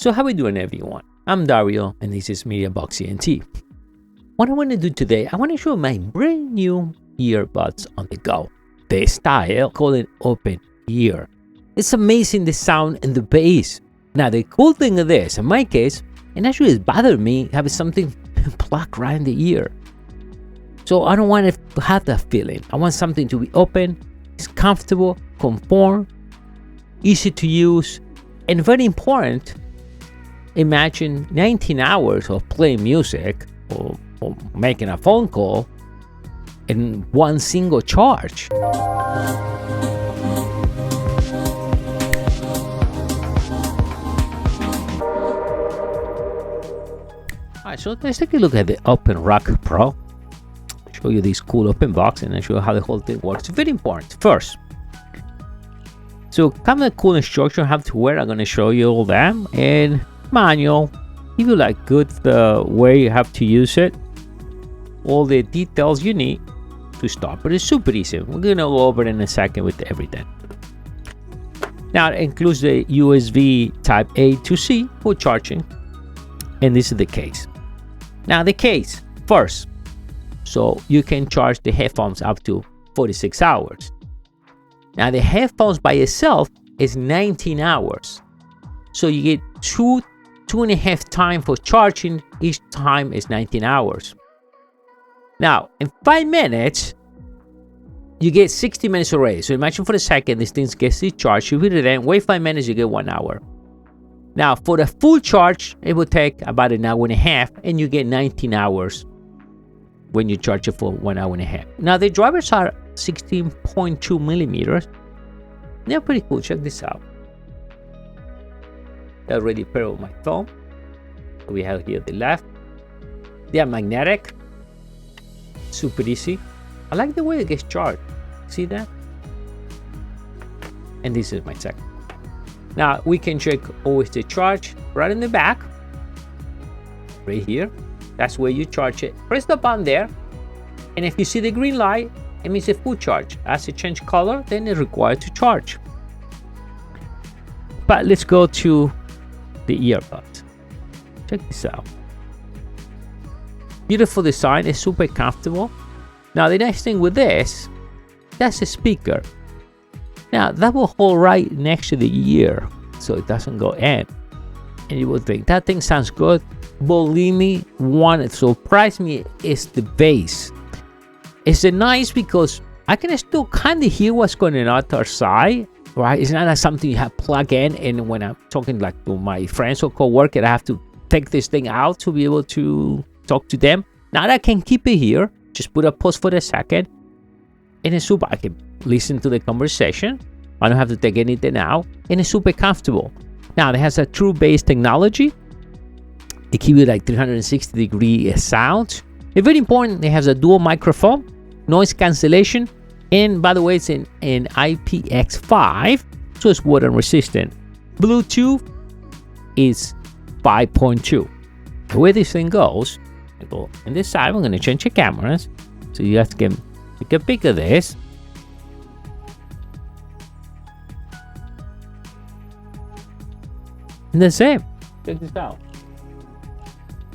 So how we doing, everyone? I'm Dario and this is MEDIABOXENT. What I want to do today, I want to show my brand new earbuds on the go. The style called it open ear. It's amazing, the sound and the bass. Now the cool thing of this, in my case, and actually it's bothered me having something plugged right in the ear. So I don't want to have that feeling. I want something to be open, it's comfortable, conform, easy to use, and very important. Imagine 19 hours of playing music or making a phone call in one single charge. Alright, so let's take a look at the OpenROCK Pro. Show you this cool open box and I show you how the whole thing works. Very important. First, so kind of cool instruction how to wear. I'm going to show you all that, and manual, if you like good the way you have to use it, all the details you need to start, but it's super easy. We're gonna go over it in a second with everything. Now it includes the USB type A to C for charging, and this is the case. Now the case first, so you can charge the headphones up to 46 hours. Now the headphones by itself is 19 hours, so you get two and a half time for charging. Each time is 19 hours. Now in 5 minutes you get 60 minutes already. So imagine for a second this thing gets charged, you put it in, wait 5 minutes, you get 1 hour. Now for the full charge it will take about an hour and a half, and you get 19 hours when you charge it for 1 hour and a half. Now the drivers are 16.2 millimeters. They're pretty cool. Check this out. They're already paired with my phone. We have here the left. They are magnetic. Super easy. I like the way it gets charged. See that? And this is my second. Now we can check always the charge right in the back. Right here. That's where you charge it. Press the button there. And if you see the green light, it means a full charge. As it changes color, then it's required to charge. But let's go to the earbuds. Check this out. Beautiful design, it's super comfortable. Now the next thing with this, that's a speaker. Now that will hold right next to the ear, so it doesn't go in. And you will think that thing sounds good. Believe me, what surprised me is the bass. It's nice because I can still kind of hear what's going on outside, right? It's not like something you have plug in, and when I'm talking like to my friends or co-worker, I have to take this thing out to be able to talk to them. Now that I can keep it here, just put a pause for a second, and it's super. I can listen to the conversation. I don't have to take anything out, and it's super comfortable. Now it has a true bass technology. It gives you like 360-degree sound. It's very important. It has a dual microphone, noise cancellation, and by the way, it's in IPX5, so it's water resistant. Bluetooth is 5.2. The way this thing goes, I go on this side. I'm going to change the cameras, so you have to take a pic of this. And the same. Check this out.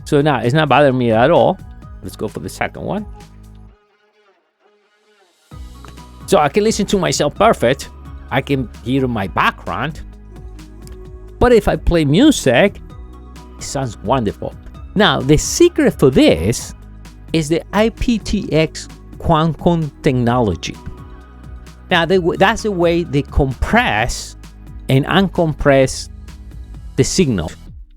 So now it's not bothering me at all. Let's go for the second one. So I can listen to myself perfect. I can hear my background. But if I play music, it sounds wonderful. Now the secret for this is the AptX quantum technology. Now that's the way they compress and uncompress the signal.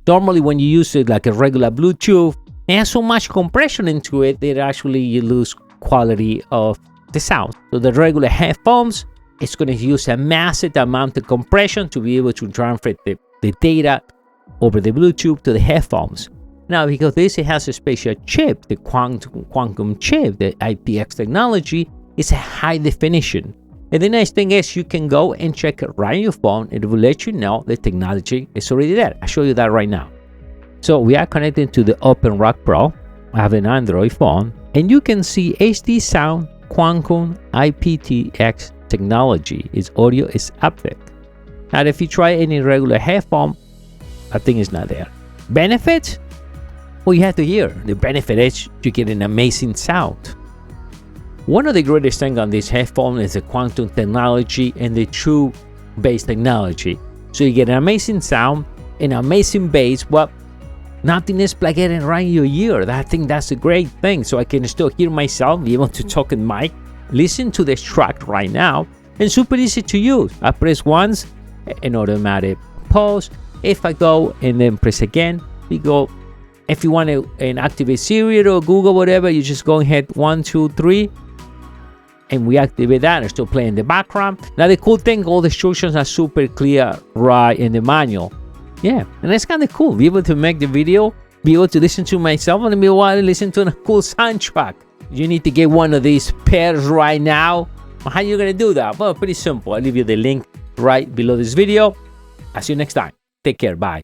Normally when you use it like a regular Bluetooth, it has so much compression into it that actually you lose quality of the sound. So the regular headphones, it's going to use a massive amount of compression to be able to transfer the data over the Bluetooth to the headphones. Now because this, it has a special chip, the quantum chip, the AptX technology, it's a high definition. And the nice thing is you can go and check it right on your phone. It will let you know the technology is already there. I'll show you that right now. So we are connected to the OpenROCK Pro. I have an Android phone, and you can see HD sound, quantum, AptX technology. Its audio is AptX. Now if you try any regular headphone, I think it's not there. Benefits? Well, you have to hear. The benefit is you get an amazing sound. One of the greatest things on this headphone is the quantum technology and the true bass technology. So you get an amazing sound, an amazing bass, but nothing is like getting right in your ear. I think that's a great thing. So I can still hear myself, be able to talk in mic, listen to this track right now, and super easy to use. I press once, an automatic pause. If I go and then press again, we go. If you want to activate Siri or Google, whatever, you just go ahead 1, 2, 3, and we activate that and still play in the background. Now the cool thing, all the instructions are super clear right in the manual. Yeah, and it's kind of cool. Be able to make the video, be able to listen to myself, and be able to listen to a cool soundtrack. You need to get one of these pairs right now. How are you gonna do that? Well, pretty simple. I'll leave you the link right below this video. I'll see you next time. Take care. Bye.